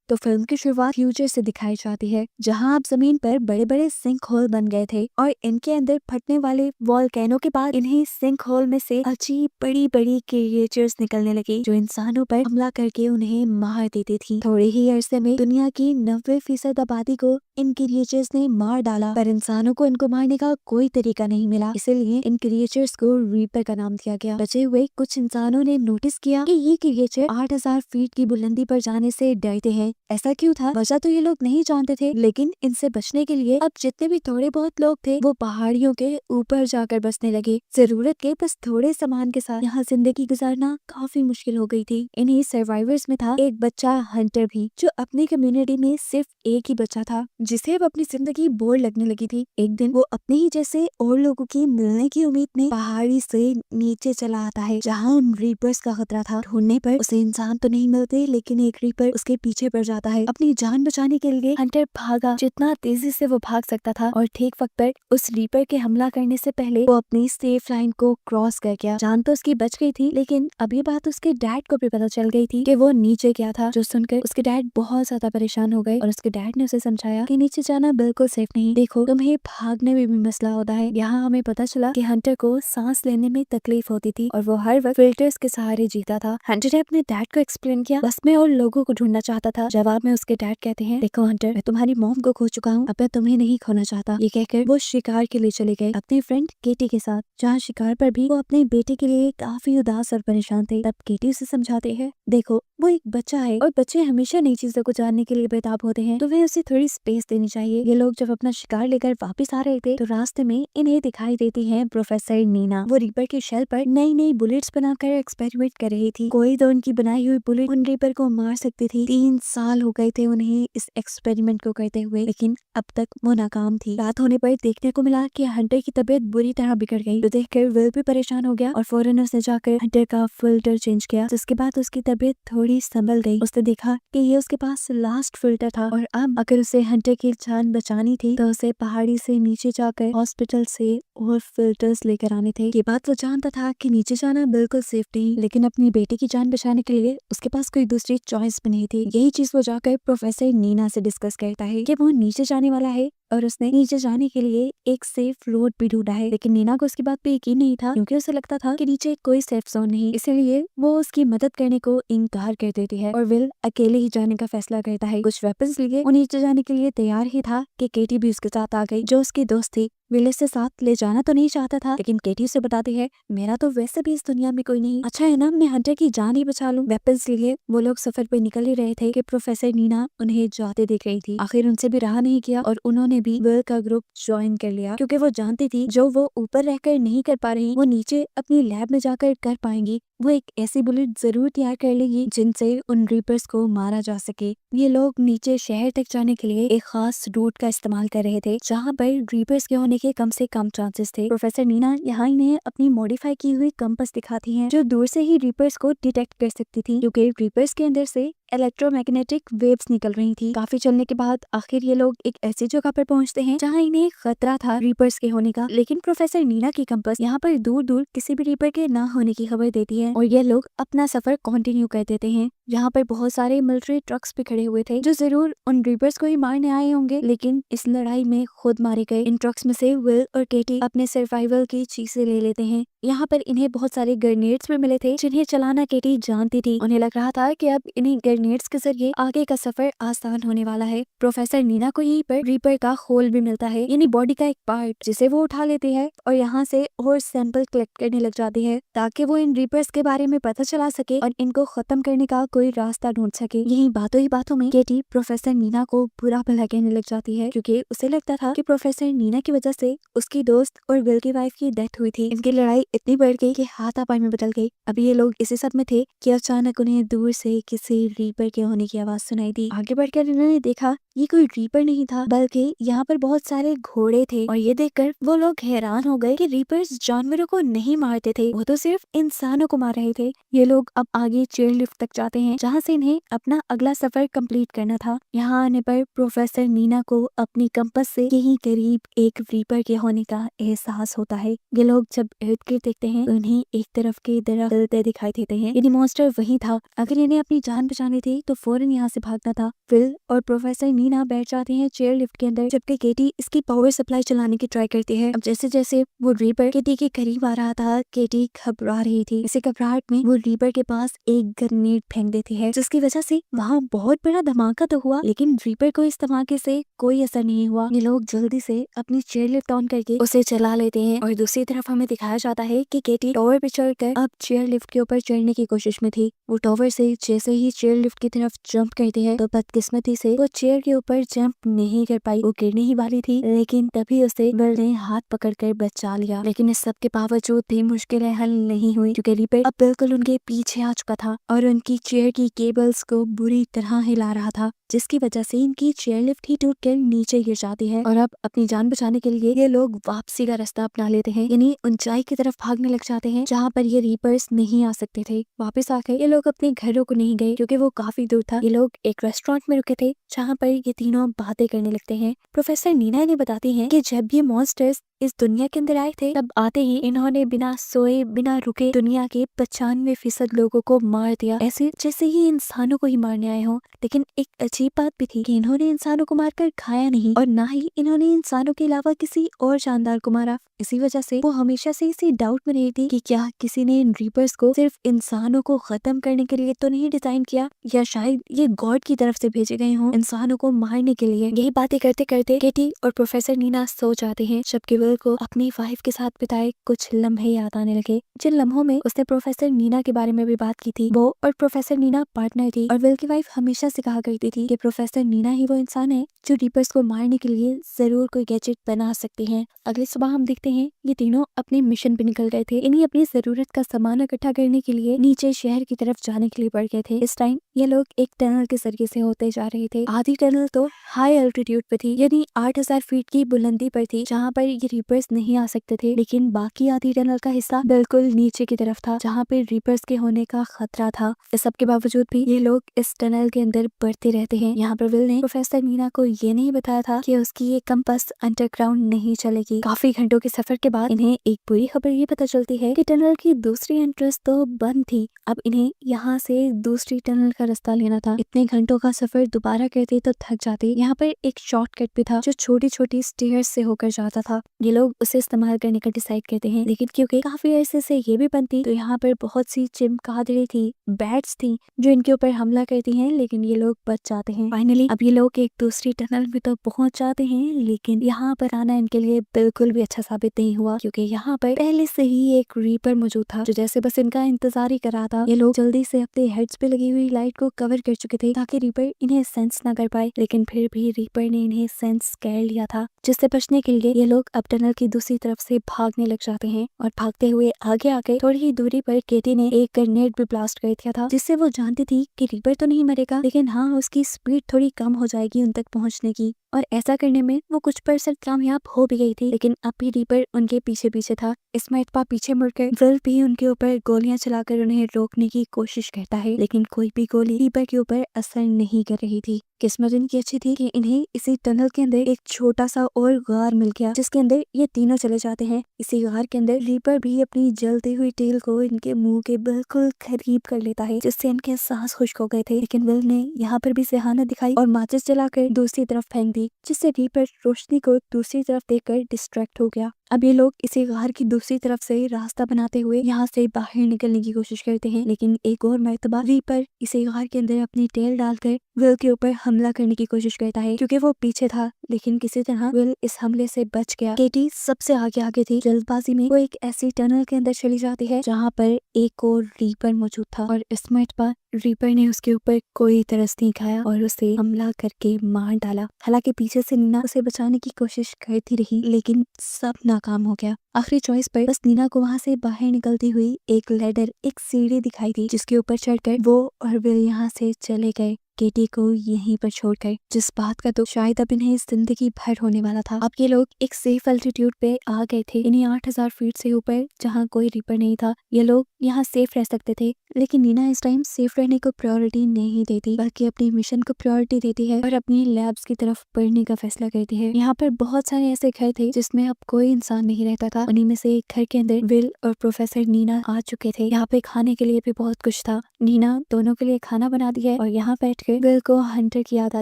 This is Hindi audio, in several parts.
तो फिल्म की शुरुआत फ्यूचर से दिखाई जाती है, जहां अब जमीन पर बड़े बड़े सिंक होल बन गए थे और इनके अंदर फटने वाले वॉल्केनो के बाद इन्हीं सिंक होल में से अजीब बड़ी बड़ी क्रिएचर्स निकलने लगी, जो इंसानों पर हमला करके उन्हें मार देती थी। थोड़े ही अरसे में दुनिया की 90% आबादी को इन क्रिएचर्स ने मार डाला, पर इंसानों को इनको मारने का कोई तरीका नहीं मिला, इसलिए इन क्रिएचर्स को रीपर का नाम दिया गया। बचे हुए कुछ इंसानों ने नोटिस किया कि ये क्रिएचर 8000 फीट की बुलंदी पर जाने से डरते हैं। ऐसा क्यों था, वजह तो ये लोग नहीं जानते थे, लेकिन इनसे बचने के लिए अब जितने भी थोड़े बहुत लोग थे वो पहाड़ियों के ऊपर जाकर बसने लगे। जरूरत के बस थोड़े सामान के साथ यहाँ जिंदगी गुजारना काफी मुश्किल हो गई थी। इन्हीं सर्वाइवर्स में था एक बच्चा हंटर भी, जो अपनी कम्युनिटी में सिर्फ एक ही बच्चा था जिसे अब अपनी जिंदगी बोर लगने लगी थी। एक दिन वो अपने ही जैसे और लोगों की मिलने की उम्मीद में पहाड़ी से नीचे चला आता है, जहाँ उन रीपर्स का खतरा था। ढूंढने पर उसे इंसान तो नहीं मिलते, लेकिन एक रीपर उसके पीछे पड़ जाता है। अपनी जान बचाने के लिए हंटर भागा जितना तेजी से वो भाग सकता था, और ठीक वक्त पर उस रीपर के हमला करने से पहले वो अपनी सेफ लाइन को क्रॉस कर गया। जान तो उसकी बच गई थी, लेकिन अब ये बात उसके डैड को भी पता चल गई थी कि वो नीचे गया था, जो सुनकर उसके डैड बहुत ज्यादा परेशान हो गए और उसके डैड ने उसे समझाया कि नीचे जाना बिल्कुल सेफ नहीं, देखो तुम्हें भागने में भी मसला होता है। यहाँ हमें पता चला कि हंटर को सांस लेने में तकलीफ होती थी और वो हर वक्त फिल्टर्स के सहारे जीता था। हंटर ने अपने डैड को एक्सप्लेन किया, बस मैं और लोगों को ढूंढना चाहता था। जवाब में उसके डैड कहते हैं, देखो हंटर, मैं तुम्हारी मॉम को खो चुका हूँ, अब मैं तुम्हें नहीं खोना चाहता। ये कहकर वो शिकार के लिए चले गए अपने फ्रेंड केटी के साथ, जहाँ शिकार पर भी वो अपने बेटे के लिए काफी उदास और परेशान थे। तब केटी उसे समझाते हैं, देखो वो एक बच्चा है और बच्चे हमेशा नई चीजों को जानने के लिए बेताब होते हैं, तो वे उसे थोड़ी स्पेस देनी चाहिए। ये लोग जब अपना शिकार लेकर वापस आ रहे थे तो रास्ते में इन्हें दिखाई देती है प्रोफेसर नीना। वो रीपर के शेल पर नई नई बुलेट्स बनाकर एक्सपेरिमेंट कर रही थी। कोई तो उनकी बनाई हुई बुलेट उन रीपर को मार सकती थी। 3 साल हो गए थे उन्हें इस एक्सपेरिमेंट को करते हुए, लेकिन अब तक वो नाकाम थी। रात होने पर देखने को मिला कि हंटर की तबीयत बुरी तरह बिगड़ गई, तो देखकर विल भी परेशान हो गया और फौरन उसने जाकर हंटर का फिल्टर चेंज किया। जिसके बाद उसकी तबीयत थोड़ी संभल गई। उसने देखा कि ये उसके पास लास्ट फिल्टर था और अब अगर उसे हंटर की जान बचानी थी तो उसे पहाड़ी से नीचे जाकर हॉस्पिटल से और फिल्टर्स लेकर आने थे। ये बात वो जानता था कि नीचे जाना बिल्कुल सेफ नहीं, लेकिन अपनी बेटी की जान बचाने के लिए उसके पास कोई दूसरी चॉइस भी नहीं थी। यही चीज वो जाकर प्रोफेसर नीना से डिस्कस करता है कि वो नीचे जाने वाला है और उसने नीचे जाने के लिए एक सेफ रोड भी ढूंढा है। लेकिन नीना को उसकी बात पे यकीन नहीं था, क्योंकि उसे लगता था कि नीचे कोई सेफ जोन नहीं, इसलिए वो उसकी मदद करने को इनकार कर देती है और विल अकेले ही जाने का फैसला करता है। कुछ वेपन्स लिए वो नीचे जाने के लिए तैयार ही था कि केटी भी उसके साथ आ गई, जो उसकी दोस्त थी। विल इसे साथ ले जाना तो नहीं चाहता था, लेकिन केटी उसे बताती है, मेरा तो वैसे भी इस दुनिया में कोई नहीं, अच्छा है ना मैं हंटर की जान ही बचा लूं। वेपन्स लिए वो लोग सफर पे निकल ही रहे थे कि प्रोफेसर नीना उन्हें जाते देख रही थी। आखिर उनसे भी रहा नहीं किया और उन्होंने भी विल का ग्रुप ज्वाइन कर लिया, क्योंकि वो जानती थी जो वो ऊपर रहकर नहीं कर पा रही वो नीचे अपनी लैब में जाकर कर पाएंगी। वो एक ऐसी बुलेट जरूर तैयार कर लेगी जिनसे उन रीपर्स को मारा जा सके। ये लोग नीचे शहर तक जाने के लिए एक खास रूट का इस्तेमाल कर रहे थे, जहाँ पर रीपर्स के होने के कम से कम चांसेस थे। प्रोफेसर नीना यहाँ इन्हें अपनी मॉडिफाई की हुई कंपास दिखाती हैं, जो दूर से ही रीपर्स को डिटेक्ट कर सकती थी, क्योंकि रीपर्स के अंदर से इलेक्ट्रोमैग्नेटिक वेव्स निकल रही थी। काफी चलने के बाद आखिर ये लोग एक ऐसी जगह पर पहुंचते हैं जहां इन्हें खतरा था रीपर्स के होने का, लेकिन प्रोफेसर नीना की कंपास यहाँ पर दूर दूर किसी भी रीपर के ना होने की खबर देती है और ये लोग अपना सफर कंटिन्यू कर देते हैं। यहाँ पर बहुत सारे मिलिट्री ट्रक्स भी खड़े हुए थे, जो जरूर उन रीपर्स को ही मारने आए होंगे, लेकिन इस लड़ाई में खुद मारे गए। इन ट्रक्स में से विल और केटी अपने सर्वाइवल की चीजें ले लेते हैं। यहाँ पर इन्हें बहुत सारे ग्रेनेड्स भी मिले थे, जिन्हें चलाना केटी जानती थी। उन्हें लग रहा था कि अब इन्हें ग्रेनेड्स के जरिए आगे का सफर आसान होने वाला है। प्रोफेसर नीना को यहीं पर रीपर का खोल भी मिलता है, यानी बॉडी का एक पार्ट, जिसे वो उठा लेती है और यहाँ से और सैंपल कलेक्ट करने लग जाती है, ताकि वो इन रीपर्स के बारे में पता चला सके और इनको खत्म करने का कोई रास्ता ढूंढ सके। यही बातों ही बातों में केटी प्रोफेसर नीना को बुरा भला कहने लग जाती है, क्योंकि उसे लगता था कि प्रोफेसर नीना की वजह से उसकी दोस्त और विल की वाइफ की डेथ हुई थी। इनकी लड़ाई इतनी बढ़ गई कि हाथापाई में बदल गई। अभी ये लोग इसी सब में थे कि अचानक उन्हें दूर से किसी रीपर के होने की आवाज सुनाई दी। आगे बढ़कर इन्होंने देखा ये कोई रीपर नहीं था, बल्कि यहाँ पर बहुत सारे घोड़े थे, और ये देखकर वो लोग हैरान हो गए कि रीपर्स जानवरों को नहीं मारते थे, वो तो सिर्फ इंसानों को मार रहे थे। ये लोग अब आगे चेयर लिफ्ट तक जाते हैं, जहाँ से इन्हें अपना अगला सफर कंप्लीट करना था। यहाँ आने पर प्रोफेसर नीना को अपनी कंपास से यहीं करीब एक रीपर के होने का एहसास होता है। ये लोग जब अर्थ के फिर देखते हैं उन्हें एक तरफ के दरख्त जलते दिखाई देते हैं, यानी मॉन्स्टर वही था। अगर इन्हें अपनी जान बचानी थी तो फौरन यहाँ से भागना था। फिल और प्रोफेसर नीना बैठ जाते हैं चेयर लिफ्ट के अंदर, जबकि केटी इसकी पावर सप्लाई चलाने की ट्राई करती है। अब जैसे जैसे वो रीपर केटी के करीब आ रहा था, केटी घबरा रही थी। इसी घबराहट में वो रीपर के पास एक ग्रेनेड फेंक देती है, जिसकी वजह से वहाँ बहुत बड़ा धमाका तो हुआ, लेकिन रीपर को इस धमाके से कोई असर नहीं हुआ। ये लोग जल्दी से अपनी चेयर लिफ्ट ऑन करके उसे चला लेते हैं और दूसरी तरफ हमें दिखाया जाता है कि केटी टावर पे चढ़कर अब चेयर लिफ्ट के ऊपर चढ़ने की कोशिश में थी। वो टावर से जैसे ही चेयर लिफ्ट की तरफ जंप करती है तो बदकिस्मती से वो चेयर के ऊपर जंप नहीं कर पाई। वो गिरने ही वाली थी, लेकिन तभी उसे विल ने हाथ पकड़कर बचा लिया। लेकिन इस सब के बावजूद भी मुश्किलें हल नहीं हुई, क्योंकि रीपर अब बिल्कुल उनके पीछे आ चुका था और उनकी चेयर की केबल्स को बुरी तरह हिला रहा था, जिसकी वजह से इनकी चेयर लिफ्ट ही टूटकर नीचे गिर जाती है। और अब अपनी जान बचाने के लिए ये लोग वापसी का रास्ता अपना लेते हैं, यानी ऊंचाई की तरफ भागने लग जाते हैं जहाँ पर ये रीपर्स नहीं आ सकते थे। वापस आकर ये लोग अपने घरों को नहीं गए, क्योंकि वो काफी दूर था। ये लोग एक रेस्टोरेंट में रुके थे जहाँ पर ये तीनों बातें करने लगते हैं। प्रोफेसर नीना ने बताती हैं कि जब ये मॉन्स्टर्स इस दुनिया के अंदर आए थे, तब आते ही इन्होंने बिना सोए बिना रुके दुनिया के 95% लोगों को मार दिया, ऐसे जैसे ही इंसानों को ही मारने आए हों। लेकिन एक अजीब बात भी थी कि इन्होंने इंसानों को मारकर खाया नहीं, और ना ही इन्होंने इंसानों के अलावा किसी और जानदार को मारा। इसी वजह से वो हमेशा से इसी डाउट में रही थी कि क्या किसी ने इन रीपर्स को सिर्फ इंसानों को खत्म करने के लिए तो नहीं डिजाइन किया, या शायद ये गॉड की तरफ से भेजे गए हों इंसानों को मारने के लिए। यही बातें करते करते केटी और प्रोफेसर नीना सो जाते हैं, जबकि विल को अपनी वाइफ के साथ बिताए कुछ लम्हे याद आने लगे, जिन लम्हों में उसने प्रोफेसर नीना के बारे में भी बात की थी। वो और प्रोफेसर नीना पार्टनर थी, और विल की वाइफ हमेशा से कहा करती थी कि प्रोफेसर नीना ही वो इंसान है जो रीपर्स को मारने के लिए जरूर कोई गैजेट बना सकती हैं। अगली सुबह हम देखते हैं ये तीनों अपने मिशन पे निकल गए थे। इन्हें अपनी जरूरत का सामान इकट्ठा करने के लिए नीचे शहर की तरफ जाने के लिए बढ़ गए थे। इस टाइम ये लोग एक टनल के जरिए से होते जा रहे थे। आधी टनल तो हाई एल्टीट्यूड पे थी, यानी 8000 फीट की बुलंदी पर थी, जहाँ पर ये रीपर्स नहीं आ सकते थे। लेकिन बाकी आधी टनल का हिस्सा बिल्कुल नीचे की तरफ था, जहाँ पे रीपर्स के होने का खतरा था। इस सब के बावजूद भी ये लोग इस टनल के अंदर बढ़ते रहते हैं। यहाँ पर विल ने प्रोफेसर नीना को ये नहीं बताया था कि उसकी ये कंपास अंडरग्राउंड नहीं चलेगी। काफी घंटों के सफर के बाद इन्हें एक बुरी खबर ये पता चलती है कि टनल की दूसरी एंट्रेंस तो बंद थी। अब इन्हें यहाँ से दूसरी टनल का रास्ता लेना था। इतने घंटों का सफर दोबारा करते तो थक जाते। यहाँ पर एक शॉर्टकट भी था जो छोटी छोटी स्टेयर्स से होकर जाता था। ये लोग उसे इस्तेमाल करने का डिसाइड करते हैं, लेकिन क्योंकि काफी अरसे से ये भी बंद थी तो यहाँ पर बहुत सी चिमगादड़ें थी, बैट्स थी जो इनके ऊपर हमला करती हैं, लेकिन ये लोग बच जाते हैं। फाइनली अब ये लोग एक दूसरी टनल में तो पहुंच जाते हैं, लेकिन यहाँ पर आना इनके लिए बिल्कुल भी अच्छा साबित नहीं हुआ, क्योंकि यहाँ पर पहले से ही एक रीपर मौजूद था जो जैसे बस इनका इंतजार ही कर रहा था। ये लोग जल्दी से अपने हेड्स पे लगी हुई लाइट को कवर कर चुके थे ताकि रीपर इन्हें सेंस ना कर पाए, लेकिन फिर भी रीपर ने इन्हें सेंस कर लिया था, जिससे बचने के लिए ये लोग अब टनल की दूसरी तरफ से भागने लग जाते हैं। और भागते हुए आगे आके थोड़ी ही दूरी पर केटी ने एक ग्रेनेड भी ब्लास्ट कर दिया था, जिससे वो जानती थी कि रीपर तो नहीं मरेगा, लेकिन हाँ उसकी स्पीड थोड़ी कम हो जाएगी उन तक पहुंचने की। और ऐसा करने में वो कुछ % कामयाब हो भी गई थी, लेकिन अब भी रीपर उनके पीछे पीछे था। इसमें इतपा पीछे मुड़कर विल भी उनके ऊपर गोलियां चलाकर उन्हें रोकने की कोशिश करता है, लेकिन कोई भी गोली रीपर के ऊपर असर नहीं कर रही थी। किस्मत इनकी अच्छी थी कि इन्हें इसी टनल के अंदर एक छोटा सा और गार मिल गया, जिसके अंदर ये तीनों चले जाते हैं। इसी गार के अंदर रीपर भी अपनी जलती हुई टेल को इनके मुंह के बिल्कुल करीब कर लेता है, जिससे इनके सांस खुश्क हो गए थे। लेकिन विल ने यहाँ पर भी सेहानत दिखाई और माचिस जलाकर दूसरी तरफ फेंक दी, जिससे रीपर रोशनी को दूसरी तरफ देखकर डिस्ट्रैक्ट हो गया। अब ये लोग इसी गार की दूसरी तरफ से रास्ता बनाते हुए यहाँ से बाहर निकलने की कोशिश करते हैं, लेकिन एक और मर्तबा रीपर इसी गार के अंदर अपनी टेल डालकर विल के ऊपर हमला करने की कोशिश करता है, क्योंकि वो पीछे था। लेकिन किसी तरह विल इस हमले से बच गया। केटी सबसे आगे थी। जल्दबाजी में वो एक ऐसी टनल के अंदर चली जाती है जहाँ पर एक और रीपर मौजूद था, और इस मर्तबा रीपर ने उसके ऊपर कोई तरस नहीं खाया और उसे हमला करके मार डाला। हालांकि पीछे से नीना उसे बचाने की कोशिश करती रही, लेकिन सब नाकाम हो गया। आखिरी चॉइस पर बस नीना को वहाँ से बाहर निकलती हुई एक लैडर, एक सीढ़ी दिखाई दी, जिसके ऊपर चढ़कर वो और विल यहाँ से चले गए। केटी को यहीं पर छोड़कर, जिस बात का तो शायद अब इन्हें जिंदगी भर होने वाला था। अब ये लोग एक सेफ एल्टीट्यूड पे आ गए थे, इन्हीं 8000 फीट से ऊपर, जहाँ कोई रीपर नहीं था। ये लोग यहाँ सेफ रह सकते थे, लेकिन नीना इस टाइम सेफ रहने को प्रायोरिटी नहीं देती, बल्कि अपनी मिशन को प्रायोरिटी देती है और अपनी लैब्स की तरफ बढ़ने का फैसला करती है। यहाँ पर बहुत सारे ऐसे घर थे जिसमें अब कोई इंसान नहीं रहता था। उन्हीं में से एक घर के अंदर विल और प्रोफेसर नीना आ चुके थे। यहाँ पे खाने के लिए भी बहुत कुछ था। नीना दोनों के लिए खाना बना दी है और यहाँ बैठकर विल को हंटर की याद आ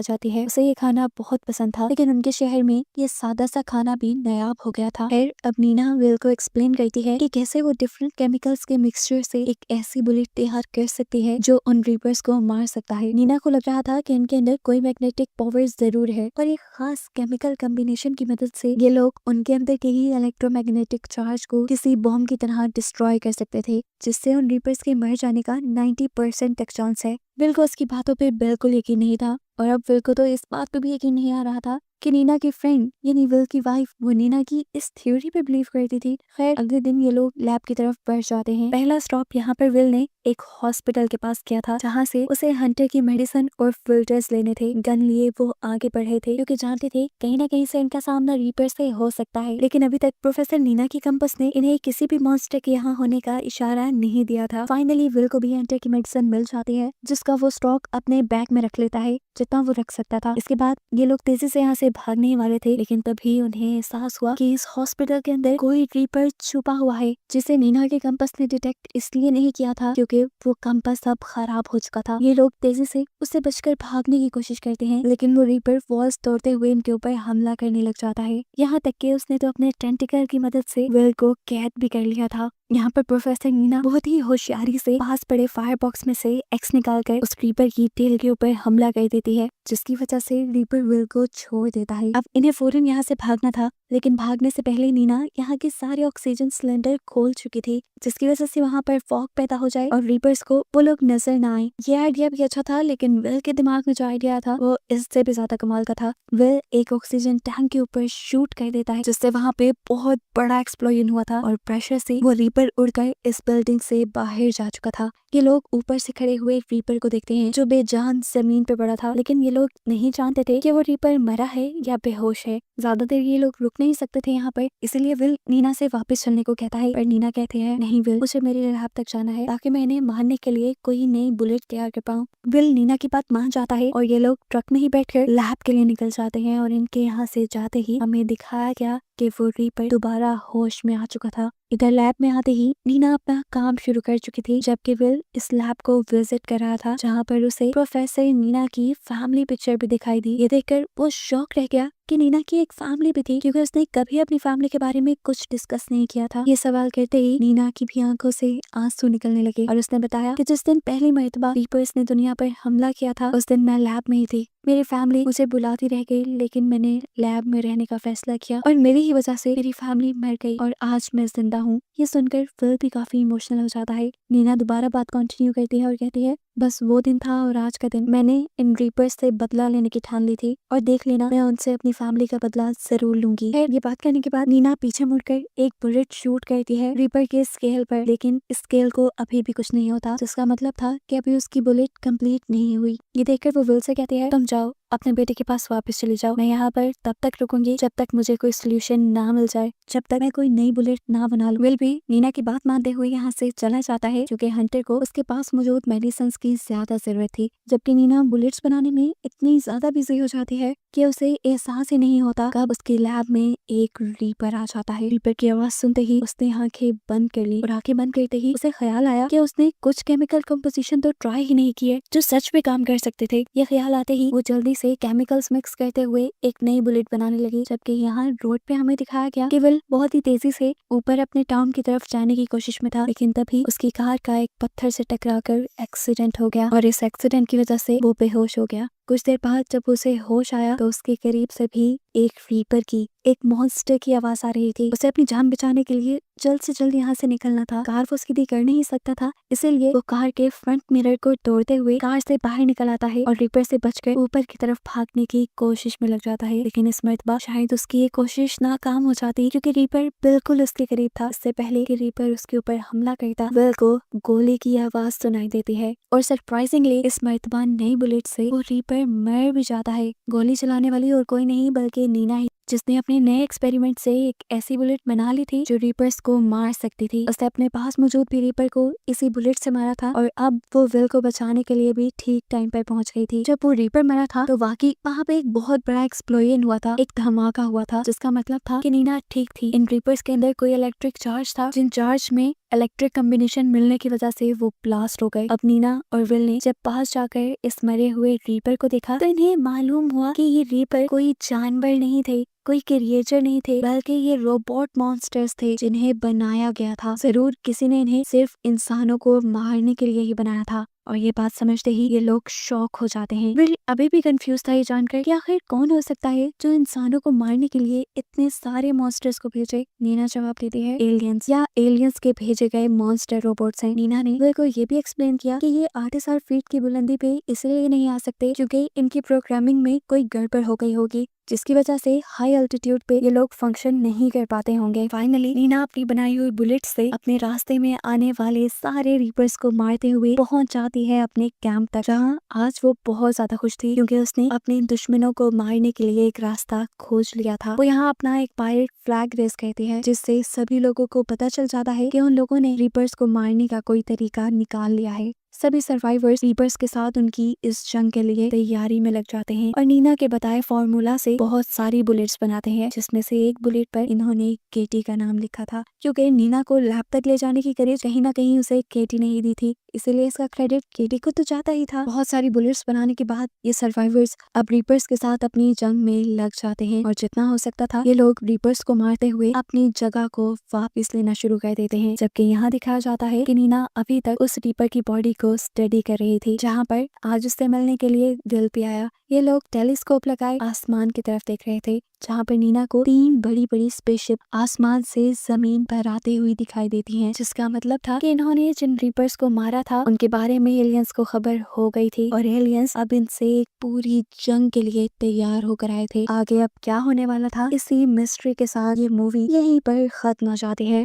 जाती है। उसे ये खाना बहुत पसंद था, लेकिन उनके शहर में ये सादा सा खाना भी नायाब हो गया था। फिर अब नीना विल को एक्सप्लेन करती है कि कैसे वो डिफरेंट केमिकल्स के मिक्सचर से एक ऐसी बुलेट तैयार कर सकती है जो उन रीपर्स को मार सकता है। नीना को लग रहा था कि इनके अंदर कोई मैग्नेटिक पावर जरूर है, पर एक खास केमिकल कॉम्बिनेशन की मदद से ये लोग उनके अंदर के ही इलेक्ट्रोमैग्नेटिक चार्ज को किसी बॉम्ब की तरह डिस्ट्रॉय कर सकते थे, जिससे उन रीपर्स के मर जाने का 90% तक चांस है। विल को उसकी बातों पे बिल्कुल यकीन नहीं था, और अब विल को तो इस बात पे भी यकीन नहीं आ रहा था कि नीना की फ्रेंड यानी विल की वाइफ वो नीना की इस थ्योरी पे बिलीव करती थी। खैर अगले दिन ये लोग लैब की तरफ बढ़ जाते हैं। पहला स्टॉप यहाँ पर विल ने एक हॉस्पिटल के पास किया था, जहाँ से उसे हंटर की मेडिसिन और फिल्टर्स लेने थे। गन लिए वो आगे बढ़े थे, क्योंकि जानते थे कहीं ना कहीं से इनका सामना रीपर से हो सकता है। लेकिन अभी तक प्रोफेसर नीना की कंपस ने इन्हें किसी भी मॉन्स्टर के यहाँ होने का इशारा नहीं दिया था। फाइनली विल को भी हंटर की मेडिसिन मिल जाती है, जिसका वो स्टॉक अपने बैग में रख लेता है, जितना वो रख सकता था। इसके बाद ये लोग तेजी से यहाँ से भागने ही वाले थे, लेकिन तभी उन्हें एहसास हुआ कि इस हॉस्पिटल के अंदर कोई रीपर छुपा हुआ है, जिसे नीना के कंपस ने डिटेक्ट इसलिए नहीं किया था क्योंकि वो कंपस अब खराब हो चुका था। ये लोग तेजी से उससे बचकर भागने की कोशिश करते हैं, लेकिन वो रीपर वॉल्स तोड़ते हुए इनके ऊपर हमला करने लग जाता है। यहाँ तक कि उसने तो अपने टेंटिकल की मदद से विल को कैद भी कर लिया था। यहाँ पर प्रोफेसर नीना बहुत ही होशियारी से पास पड़े फायर बॉक्स में से एक्स निकालकर उस रीपर की टेल के ऊपर हमला कर देती है, जिसकी वजह से रीपर विल को छोड़ देता है। अब इन्हें फौरन यहाँ से भागना था, लेकिन भागने से पहले नीना यहाँ के सारे ऑक्सीजन सिलेंडर खोल चुकी थी, जिसकी वजह से वहाँ पर फॉग पैदा हो जाए और रीपर्स को वो लोग नजर ना आए। ये आइडिया भी अच्छा था, लेकिन विल के दिमाग में जो आइडिया था वो इससे भी ज्यादा कमाल का था। विल एक ऑक्सीजन टैंक के ऊपर शूट कर देता है, जिससे वहाँ पे बहुत बड़ा एक्सप्लोजन हुआ था और प्रेशर से वो रीपर उड़कर इस बिल्डिंग से बाहर जा चुका था। ये लोग ऊपर से खड़े हुए रीपर को देखते हैं जो बेजान जमीन पे पड़ा था, लेकिन ये लोग नहीं जानते थे कि वो रीपर मरा है या बेहोश है। ज्यादा देर ये लोग रुक नहीं सकते थे यहाँ पर, इसीलिए विल नीना से वापस चलने को कहता है, पर नीना कहते हैं नहीं विल, मुझे मेरे लैब तक जाना है ताकि मैं इन्हें मारने के लिए कोई नई बुलेट तैयार कर पाऊँ। विल नीना की बात मान जाता है और ये लोग ट्रक में ही बैठकर लैब के लिए निकल जाते हैं, और इनके यहाँ से जाते ही हमें दिखाया गया कि वो रीपर दोबारा होश में आ चुका था। इधर लैब में आते ही नीना अपना काम शुरू कर चुकी थी, जबकि विल इस लैब को विजिट कर रहा था, जहाँ पर उसे प्रोफेसर नीना की फैमिली पिक्चर भी दिखाई दी। ये देखकर वो शॉक रह गया कि नीना की एक फैमिली भी थी, क्योंकि उसने कभी अपनी फैमिली के बारे में कुछ डिस्कस नहीं किया था। ये सवाल करते ही नीना की भी आंखों से आंसू निकलने लगे और उसने बताया कि जिस दिन पहली मर्तबा रीपर्स ने दुनिया पर हमला किया था, उस दिन मैं लैब में ही थी। मेरी फैमिली मुझे बुलाती रह गई, लेकिन मैंने लैब में रहने का फैसला किया और मेरी ही वजह से मेरी फैमिली मर गई और आज मैं जिंदा हूँ। ये सुनकर फिल भी काफी इमोशनल हो जाता है। नीना दोबारा बात कंटिन्यू करती है और कहती है बस वो दिन था और आज का दिन मैंने इन रीपर्स से बदला लेने की ठान ली थी, और देख लेना मैं उनसे अपनी फैमिली का बदला जरूर लूंगी। ये बात करने के बाद नीना पीछे मुड़कर एक बुलेट शूट करती है रीपर के स्केल पर, लेकिन स्केल को अभी भी कुछ नहीं होता, जिसका मतलब था कि अभी उसकी बुलेट कंप्लीट नहीं हुई। ये देखकर वो विल से कहती है तुम जाओ अपने बेटे के पास वापस चले जाओ, मैं यहाँ पर तब तक रुकूंगी जब तक मुझे कोई सोल्यूशन ना मिल जाए, जब तक मैं कोई नई बुलेट ना बना लूं। विल भी नीना की बात मानते हुए यहाँ से चला जाता है, क्योंकि हंटर को उसके पास मौजूद मेडिसिन की ज्यादा जरूरत थी, जबकि नीना बुलेट्स बनाने में इतनी ज्यादा बिजी हो जाती है कि उसे एहसास ही नहीं होता कब उसके लैब में एक रीपर आ जाता है। रीपर की आवाज सुनते ही उसने आंखें बंद कर ली, और आंखें बंद करते ही उसे ख्याल आया कि उसने कुछ केमिकल कंपोजिशन तो ट्राई ही नहीं किए जो सच में काम कर सकते थे। ये ख्याल आते ही वो जल्दी से केमिकल्स मिक्स करते हुए एक नई बुलेट बनाने लगी, जबकि यहाँ रोड पे हमें दिखाया गया कि विल बहुत ही तेजी से ऊपर अपने टाउन की तरफ जाने की कोशिश में था, लेकिन तभी उसकी कार का एक पत्थर से टकराकर एक्सीडेंट हो गया, और इस एक्सीडेंट की वजह से वो बेहोश हो गया। कुछ देर बाद जब उसे होश आया तो उसके करीब से भी एक रीपर की, एक मॉन्स्टर की आवाज आ रही थी। उसे अपनी जान बचाने के लिए जल्द से जल्द यहाँ से निकलना था। कार वो उसकी भी कर नहीं सकता था, इसीलिए वो कार के फ्रंट मिरर को तोड़ते हुए कार से बाहर निकल आता है और रीपर से बचकर ऊपर की तरफ भागने की कोशिश में लग जाता है। लेकिन इस मर्तबा शायद उसकी ये कोशिश नाकाम हो जाती, क्योंकि रीपर बिल्कुल उसके करीब था। इससे पहले कि रीपर उसके ऊपर हमला करता, विल को गोली की आवाज सुनाई देती है और सरप्राइजिंगली इस मर्तबा नई बुलेट से वो रीपर मर भी जाता है। गोली चलाने वाली और कोई नहीं बल्कि नीना ही, जिसने अपने नए एक्सपेरिमेंट से एक ऐसी बुलेट बना ली थी जो रीपर्स को मार सकती थी। उसने अपने पास मौजूद भी रीपर को इसी बुलेट से मारा था और अब वो विल को बचाने के लिए भी ठीक टाइम पर पहुंच गई थी। जब वो रीपर मरा था तो वाकई वहाँ पे एक बहुत बड़ा एक्सप्लोजन हुआ था, एक धमाका हुआ था, जिसका मतलब था कि नीना ठीक थी। इन रीपर्स के अंदर कोई इलेक्ट्रिक चार्ज था, जिन चार्ज में इलेक्ट्रिक कॉम्बिनेशन मिलने की वजह से वो ब्लास्ट हो गए। अब नीना और विल ने जब पास जाकर इस मरे हुए रीपर को देखा तो इन्हें मालूम हुआ कि ये रीपर कोई जानवर नहीं थे, कोई क्रिएचर नहीं थे, बल्कि ये रोबोट मॉन्स्टर्स थे जिन्हें बनाया गया था। जरूर किसी ने इन्हें सिर्फ इंसानों को मारने के लिए ही बनाया था। और ये बात समझते ही ये लोग शॉक हो जाते हैं। विल अभी भी कंफ्यूज था ये जानकर कि आखिर कौन हो सकता है जो इंसानों को मारने के लिए इतने सारे मॉन्स्टर्स को भेजे। नीना जवाब देती है एलियंस, या एलियंस के भेजे गए मॉन्स्टर रोबोट्स हैं। नीना ने विल को ये भी एक्सप्लेन किया कि ये 8,000 फीट की बुलंदी पे इसलिए नहीं आ सकते क्योंकि इनकी प्रोग्रामिंग में कोई गड़बड़ हो गई होगी, जिसकी वजह से हाई अल्टीट्यूड पे ये लोग फंक्शन नहीं कर पाते होंगे। फाइनली नीना अपनी बनाई हुई बुलेट से अपने रास्ते में आने वाले सारे रीपर्स को मारते हुए पहुंच जाती है अपने कैंप तक, जहां आज वो बहुत ज्यादा खुश थी क्योंकि उसने अपने दुश्मनों को मारने के लिए एक रास्ता खोज लिया था। वो यहाँ अपना एक पायरेट फ्लैग रेस करती है, जिससे सभी लोगों को पता चल जाता है कि उन लोगों ने रीपर्स को मारने का कोई तरीका निकाल लिया है। सभी सर्वाइवर्स रीपर्स के साथ उनकी इस जंग के लिए तैयारी में लग जाते हैं और नीना के बताए फॉर्मूला से बहुत सारी बुलेट्स बनाते हैं, जिसमें से एक बुलेट पर इन्होंने केटी का नाम लिखा था, क्योंकि नीना को लैब तक ले जाने की करेज कहीं ना कहीं उसे केटी नहीं दी थी, इसीलिए इसका क्रेडिट केटी को तो जाता ही था। बहुत सारी बुलेट्स बनाने के बाद ये सर्वाइवर्स अब रीपर्स के साथ अपनी जंग में लग जाते हैं और जितना हो सकता था ये लोग रीपर्स को मारते हुए अपनी जगह को वापस लेना शुरू कर देते हैं। जबकि यहाँ दिखाया जाता है कि नीना अभी तक उस रीपर की बॉडी को स्टडी कर रही थी, जहाँ पर आज उससे मिलने के लिए विल भी आया। ये लोग टेलीस्कोप लगाए आसमान की तरफ देख रहे थे, जहाँ पर नीना को 3 बड़ी बड़ी स्पेसशिप आसमान से जमीन पर आते हुए दिखाई देती हैं, जिसका मतलब था कि इन्होंने जिन रीपर्स को मारा था उनके बारे में एलियंस को खबर हो गई थी और एलियंस अब इनसे एक पूरी जंग के लिए तैयार होकर आए थे। आगे अब क्या होने वाला था, इसी मिस्ट्री के साथ ये मूवी यहीं पर खत्म हो जाती है।